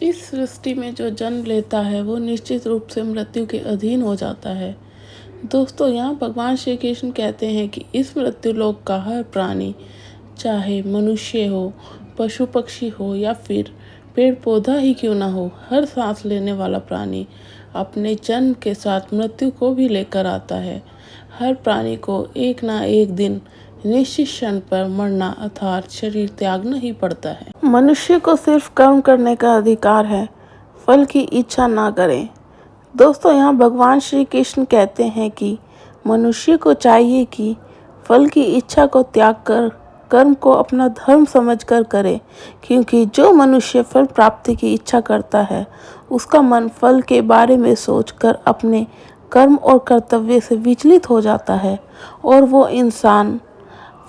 इस सृष्टि में जो जन्म लेता है वो निश्चित रूप से मृत्यु के अधीन हो जाता है। दोस्तों, यहाँ भगवान श्री कृष्ण कहते हैं कि इस मृत्यु लोक का हर प्राणी, चाहे मनुष्य हो, पशु पक्षी हो या फिर पेड़ पौधा ही क्यों ना हो, हर सांस लेने वाला प्राणी अपने जन्म के साथ मृत्यु को भी लेकर आता है। हर प्राणी को एक ना एक दिन निश्चित क्षण पर मरना अर्थात शरीर त्यागना ही पड़ता है। मनुष्य को सिर्फ कर्म करने का अधिकार है, फल की इच्छा ना करें। दोस्तों, यहाँ भगवान श्री कृष्ण कहते हैं कि मनुष्य को चाहिए कि फल की इच्छा को त्याग कर कर्म को अपना धर्म समझकर करे, क्योंकि जो मनुष्य फल प्राप्ति की इच्छा करता है उसका मन फल के बारे में सोचकर अपने कर्म और कर्तव्य से विचलित हो जाता है और वो इंसान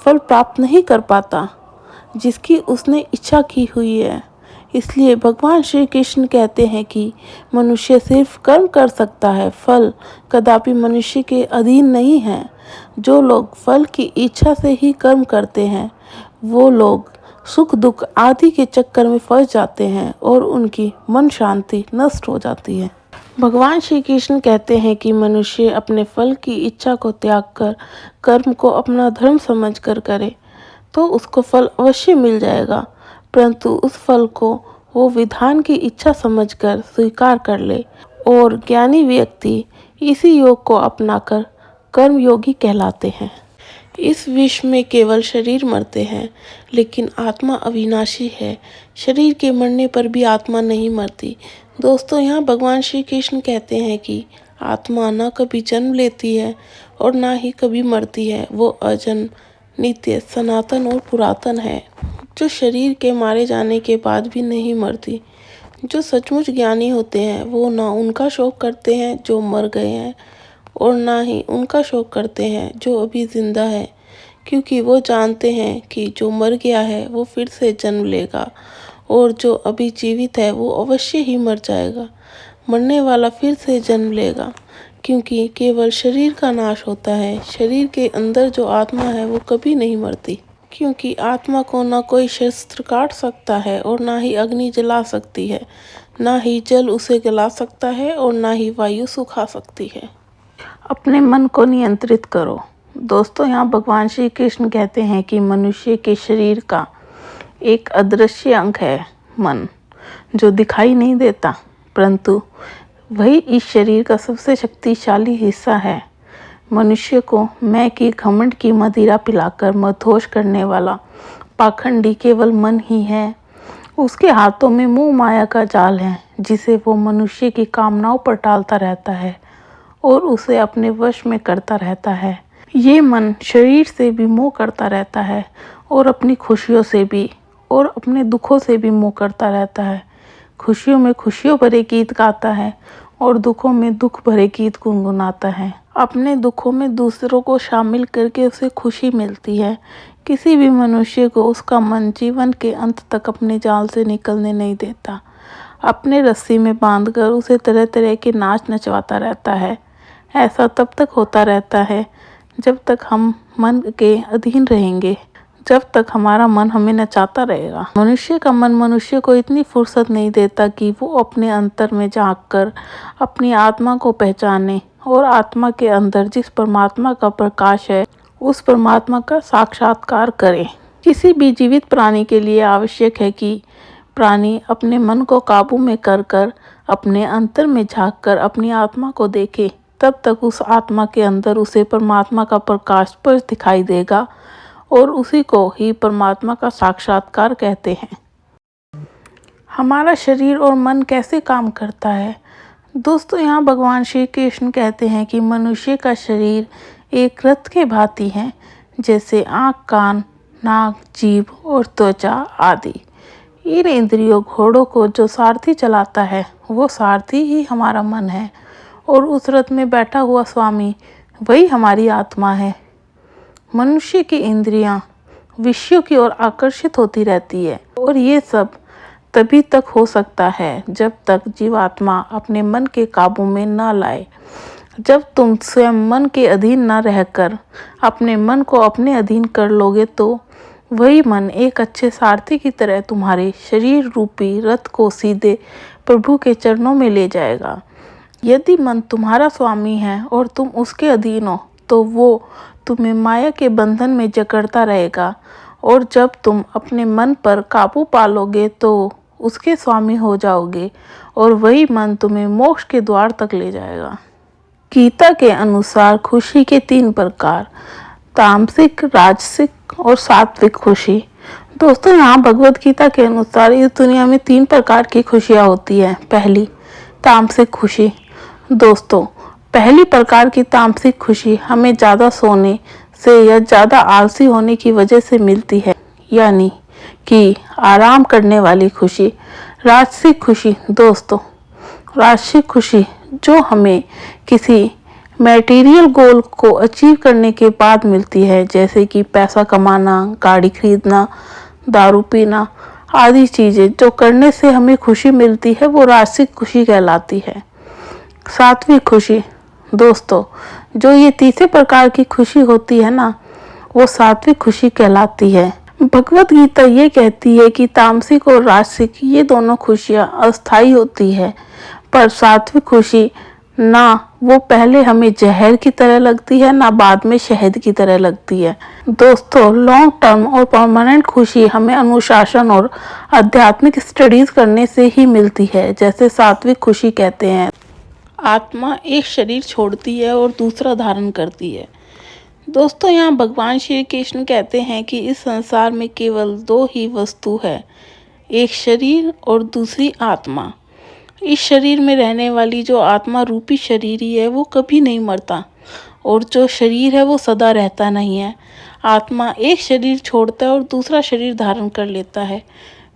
फल प्राप्त नहीं कर पाता जिसकी उसने इच्छा की हुई है। इसलिए भगवान श्री कृष्ण कहते हैं कि मनुष्य सिर्फ कर्म कर सकता है, फल कदापि मनुष्य के अधीन नहीं है। जो लोग फल की इच्छा से ही कर्म करते हैं वो लोग सुख दुख आदि के चक्कर में फंस जाते हैं और उनकी मन शांति नष्ट हो जाती है। भगवान श्री कृष्ण कहते हैं कि मनुष्य अपने फल की इच्छा को त्याग कर कर्म को अपना धर्म समझकर करे तो उसको फल अवश्य मिल जाएगा, परंतु उस फल को वो विधान की इच्छा समझकर स्वीकार कर ले। और ज्ञानी व्यक्ति इसी योग को अपनाकर कर्म योगी कहलाते हैं। इस विश्व में केवल शरीर मरते हैं, लेकिन आत्मा अविनाशी है। शरीर के मरने पर भी आत्मा नहीं मरती। दोस्तों, यहाँ भगवान श्री कृष्ण कहते हैं कि आत्मा ना कभी जन्म लेती है और ना ही कभी मरती है। वो अजन्म, नित्य, सनातन और पुरातन है, जो शरीर के मारे जाने के बाद भी नहीं मरती। जो सचमुच ज्ञानी होते हैं वो ना उनका शोक करते हैं जो मर गए हैं और ना ही उनका शोक करते हैं जो अभी जिंदा है, क्योंकि वो जानते हैं कि जो मर गया है वो फिर से जन्म लेगा और जो अभी जीवित है वो अवश्य ही मर जाएगा। मरने वाला फिर से जन्म लेगा, क्योंकि केवल शरीर का नाश होता है। शरीर के अंदर जो आत्मा है वो कभी नहीं मरती, क्योंकि आत्मा को ना कोई शस्त्र काट सकता है और ना ही अग्नि जला सकती है, ना ही जल उसे गला सकता है और ना ही वायु सुखा सकती है। अपने मन को नियंत्रित करो। दोस्तों, यहाँ भगवान श्री कृष्ण कहते हैं कि मनुष्य के शरीर का एक अदृश्य अंग है मन, जो दिखाई नहीं देता, परंतु वही इस शरीर का सबसे शक्तिशाली हिस्सा है। मनुष्य को मैं की घमंड की मदिरा पिलाकर मदहोश करने वाला पाखंडी केवल मन ही है। उसके हाथों में मोह माया का जाल है, जिसे वो मनुष्य की कामनाओं पर टालता रहता है और उसे अपने वश में करता रहता है। ये मन शरीर से भी मोह करता रहता है और अपनी खुशियों से भी और अपने दुखों से भी मोह करता रहता है। खुशियों में खुशियों भरे गीत गाता है और दुखों में दुख भरे गीत गुनगुनाता है। अपने दुखों में दूसरों को शामिल करके उसे खुशी मिलती है। किसी भी मनुष्य को उसका मन जीवन के अंत तक अपने जाल से निकलने नहीं देता। अपने रस्सी में बांधकर उसे तरह तरह के नाच नचवाता रहता है। ऐसा तब तक होता रहता है जब तक हम मन के अधीन रहेंगे, जब तक हमारा मन हमें नचाता रहेगा। मनुष्य का मन मनुष्य को इतनी फुर्सत नहीं देता कि वो अपने अंतर में झांक कर अपनी आत्मा को पहचाने और आत्मा के अंदर जिस परमात्मा का प्रकाश है उस परमात्मा का साक्षात्कार करे। किसी भी जीवित प्राणी के लिए आवश्यक है कि प्राणी अपने मन को काबू में कर अपने अंतर में झांक कर अपनी आत्मा को देखे। तब तक उस आत्मा के अंदर उसे परमात्मा का प्रकाश स्पष्ट दिखाई देगा और उसी को ही परमात्मा का साक्षात्कार कहते हैं। हमारा शरीर और मन कैसे काम करता है? दोस्तों, यहाँ भगवान श्री कृष्ण कहते हैं कि मनुष्य का शरीर एक रथ के भांति है, जैसे आँख, कान, नाक, जीभ और त्वचा आदि। इन इंद्रियों घोड़ों को जो सारथी चलाता है वो सारथी ही हमारा मन है और उस रथ में बैठा हुआ स्वामी वही हमारी आत्मा है। मनुष्य की इंद्रियां विषयों की ओर आकर्षित होती रहती है और ये सब तभी तक हो सकता है जब तक जीवात्मा अपने मन के काबू में ना लाए। जब तुम स्वयं मन के अधीन ना रहकर अपने मन को अपने अधीन कर लोगे तो वही मन एक अच्छे सारथी की तरह तुम्हारे शरीर रूपी रथ को सीधे प्रभु के चरणों में ले जाएगा। यदि मन तुम्हारा स्वामी है और तुम उसके अधीन हो, तो वो तुम्हें माया के बंधन में जकड़ता रहेगा, और जब तुम अपने मन पर काबू पालोगे तो उसके स्वामी हो जाओगे, और वही मन तुम्हें मोक्ष के द्वार तक ले जाएगा। गीता के अनुसार खुशी के 3 प्रकार: तामसिक, राजसिक और सात्विक खुशी। दोस्तों, यहाँ भगवत गीता के अनुसार इस दुनिया में 3 प्रकार की खुशियाँ होती है। पहली, तामसिक खुशी। दोस्तों, पहली प्रकार की तामसिक खुशी हमें ज़्यादा सोने से या ज़्यादा आलसी होने की वजह से मिलती है, यानी कि आराम करने वाली खुशी। राजसिक खुशी। दोस्तों, राजसिक खुशी जो हमें किसी मटेरियल गोल को अचीव करने के बाद मिलती है, जैसे कि पैसा कमाना, गाड़ी खरीदना, दारू पीना आदि चीज़ें जो करने से हमें खुशी मिलती है, वो राजसिक खुशी कहलाती है। सात्विक खुशी। दोस्तों, जो ये तीसरे प्रकार की खुशी होती है ना, वो सात्विक खुशी कहलाती है। भगवत गीता ये कहती है कि तामसिक और राजसिक ये दोनों खुशियाँ अस्थायी होती है, पर सात्विक खुशी ना वो पहले हमें जहर की तरह लगती है, ना बाद में शहद की तरह लगती है। दोस्तों, लॉन्ग टर्म और परमानेंट खुशी हमें अनुशासन और आध्यात्मिक स्टडीज करने से ही मिलती है। जैसे सात्विक खुशी कहते हैं, आत्मा एक शरीर छोड़ती है और दूसरा धारण करती है। दोस्तों, यहाँ भगवान श्री कृष्ण कहते हैं कि इस संसार में केवल 2 ही वस्तु है, एक शरीर और दूसरी आत्मा। इस शरीर में रहने वाली जो आत्मा रूपी शरीर ही है, वो कभी नहीं मरता, और जो शरीर है वो सदा रहता नहीं है। आत्मा एक शरीर छोड़ता है और दूसरा शरीर धारण कर लेता है।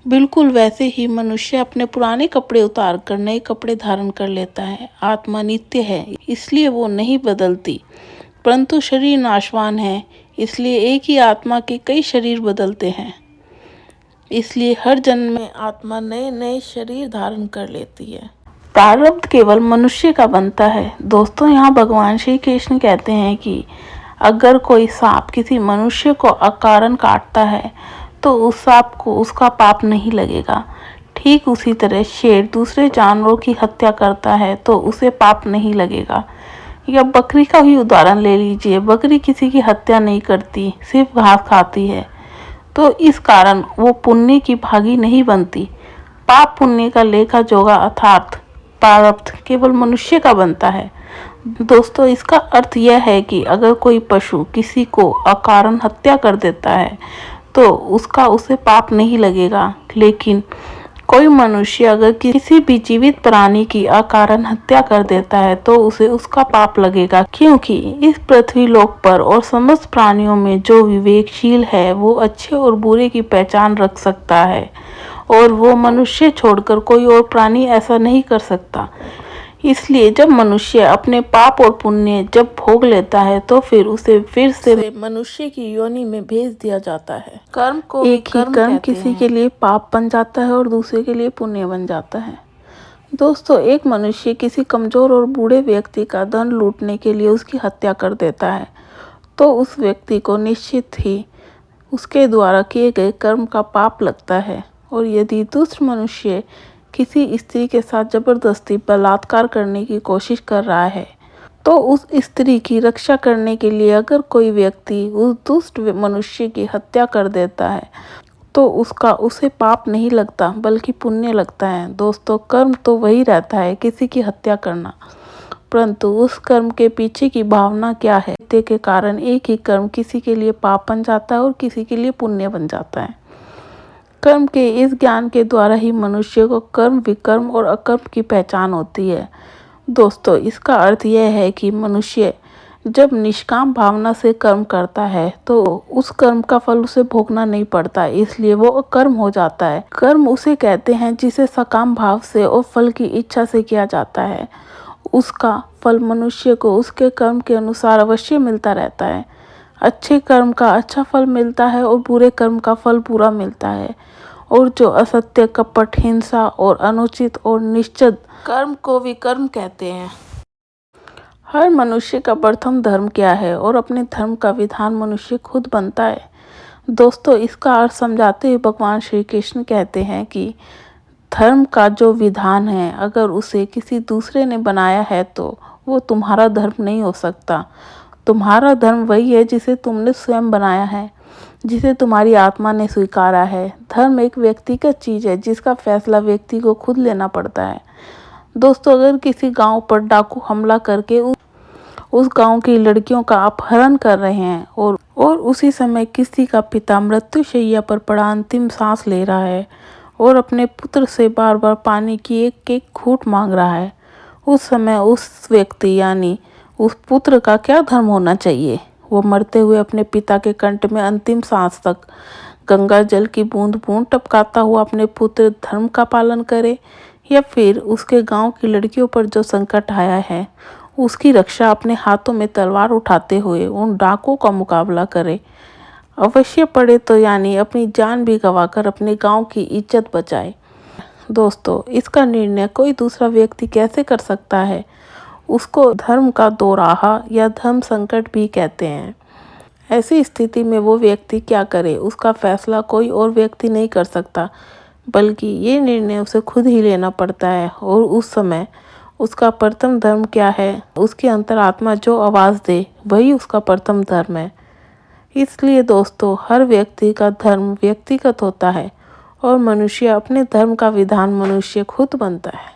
बिल्कुल वैसे ही मनुष्य अपने पुराने कपड़े उतार कर नए कपड़े धारण कर लेता है। आत्मा नित्य है, इसलिए वो नहीं बदलती, परंतु शरीर नाशवान है, इसलिए एक ही आत्मा के कई शरीर बदलते हैं। इसलिए हर जन्म में आत्मा नए नए शरीर धारण कर लेती है। प्रारब्ध केवल मनुष्य का बनता है। दोस्तों, यहाँ भगवान श्री कृष्ण कहते हैं कि अगर कोई सांप किसी मनुष्य को अकारण काटता है तो उस सांप को उसका पाप नहीं लगेगा। ठीक उसी तरह शेर दूसरे जानवरों की हत्या करता है तो उसे पाप नहीं लगेगा। या बकरी का ही उदाहरण ले लीजिए, बकरी किसी की हत्या नहीं करती, सिर्फ घास खाती है, तो इस कारण वो पुण्य की भागी नहीं बनती। पाप पुण्य का लेखा जोखा अर्थात प्रारब्ध केवल मनुष्य का बनता है। दोस्तों, इसका अर्थ यह है कि अगर कोई पशु किसी को अकारण हत्या कर देता है तो उसका उसे पाप नहीं लगेगा, लेकिन कोई मनुष्य अगर किसी भी जीवित प्राणी की अकारण हत्या कर देता है तो उसे उसका पाप लगेगा, क्योंकि इस पृथ्वी लोक पर और समस्त प्राणियों में जो विवेकशील है वो अच्छे और बुरे की पहचान रख सकता है, और वो मनुष्य छोड़कर कोई और प्राणी ऐसा नहीं कर सकता। इसलिए जब मनुष्य अपने पाप और पुण्य जब भोग लेता है तो फिर उसे फिर से मनुष्य की योनि में भेज दिया जाता है। कर्म को एक ही कर्म किसी के लिए पाप बन जाता है और दूसरे के लिए पुण्य बन जाता है। दोस्तों, एक मनुष्य किसी कमजोर और बूढ़े व्यक्ति का धन लूटने के लिए उसकी हत्या कर देता है तो उस व्यक्ति को निश्चित ही उसके द्वारा किए गए कर्म का पाप लगता है। और यदि दूसरा मनुष्य किसी स्त्री के साथ जबरदस्ती बलात्कार करने की कोशिश कर रहा है तो उस स्त्री की रक्षा करने के लिए अगर कोई व्यक्ति उस दुष्ट मनुष्य की हत्या कर देता है तो उसे पाप नहीं लगता बल्कि पुण्य लगता है। दोस्तों, कर्म तो वही रहता है, किसी की हत्या करना, परंतु उस कर्म के पीछे की भावना क्या है के कारण एक ही कर्म किसी के लिए पाप बन जाता है और किसी के लिए पुण्य बन जाता है। कर्म के इस ज्ञान के द्वारा ही मनुष्य को कर्म, विकर्म और अकर्म की पहचान होती है। दोस्तों, इसका अर्थ यह है कि मनुष्य जब निष्काम भावना से कर्म करता है तो उस कर्म का फल उसे भोगना नहीं पड़ता, इसलिए वो अकर्म हो जाता है। कर्म उसे कहते हैं जिसे सकाम भाव से और फल की इच्छा से किया जाता है। उसका फल मनुष्य को उसके कर्म के अनुसार अवश्य मिलता रहता है। अच्छे कर्म का अच्छा फल मिलता है और बुरे कर्म का फल बुरा मिलता है। और जो असत्य, कपट, हिंसा और अनुचित और निश्चित कर्म को विकर्म कहते हैं। हर मनुष्य का प्रथम धर्म क्या है और अपने धर्म का विधान मनुष्य खुद बनता है। दोस्तों, इसका अर्थ समझाते हुए भगवान श्री कृष्ण कहते हैं कि धर्म का जो विधान है, अगर उसे किसी दूसरे ने बनाया है तो वो तुम्हारा धर्म नहीं हो सकता। तुम्हारा धर्म वही है जिसे तुमने स्वयं बनाया है, जिसे तुम्हारी आत्मा ने स्वीकारा है। धर्म एक व्यक्तिगत चीज है जिसका फैसला व्यक्ति को खुद लेना पड़ता है। दोस्तों, अगर किसी गांव पर डाकू हमला करके उस गांव की लड़कियों का अपहरण कर रहे हैं और उसी समय किसी का पिता मृत्युशैया पर पड़ा अंतिम सांस ले रहा है और अपने पुत्र से बार बार पानी की एक एक घूंट मांग रहा है, उस समय उस व्यक्ति यानी उस पुत्र का क्या धर्म होना चाहिए? वो मरते हुए अपने पिता के कंठ में अंतिम सांस तक गंगा जल की बूंद बूंद टपकाता हुआ अपने पुत्र धर्म का पालन करे, या फिर उसके गांव की लड़कियों पर जो संकट आया है उसकी रक्षा अपने हाथों में तलवार उठाते हुए उन डाकुओं का मुकाबला करे, अवश्य पड़े तो यानी अपनी जान भी गंवाकर अपने गांव की इज्जत बचाए। दोस्तों, इसका निर्णय कोई दूसरा व्यक्ति कैसे कर सकता है? उसको धर्म का दोराहा या धर्म संकट भी कहते हैं। ऐसी स्थिति में वो व्यक्ति क्या करे, उसका फैसला कोई और व्यक्ति नहीं कर सकता, बल्कि ये निर्णय उसे खुद ही लेना पड़ता है। और उस समय उसका प्रथम धर्म क्या है, उसकी अंतरात्मा जो आवाज़ दे वही उसका प्रथम धर्म है। इसलिए दोस्तों, हर व्यक्ति का धर्म व्यक्तिगत होता है और मनुष्य अपने धर्म का विधान मनुष्य खुद बनता है।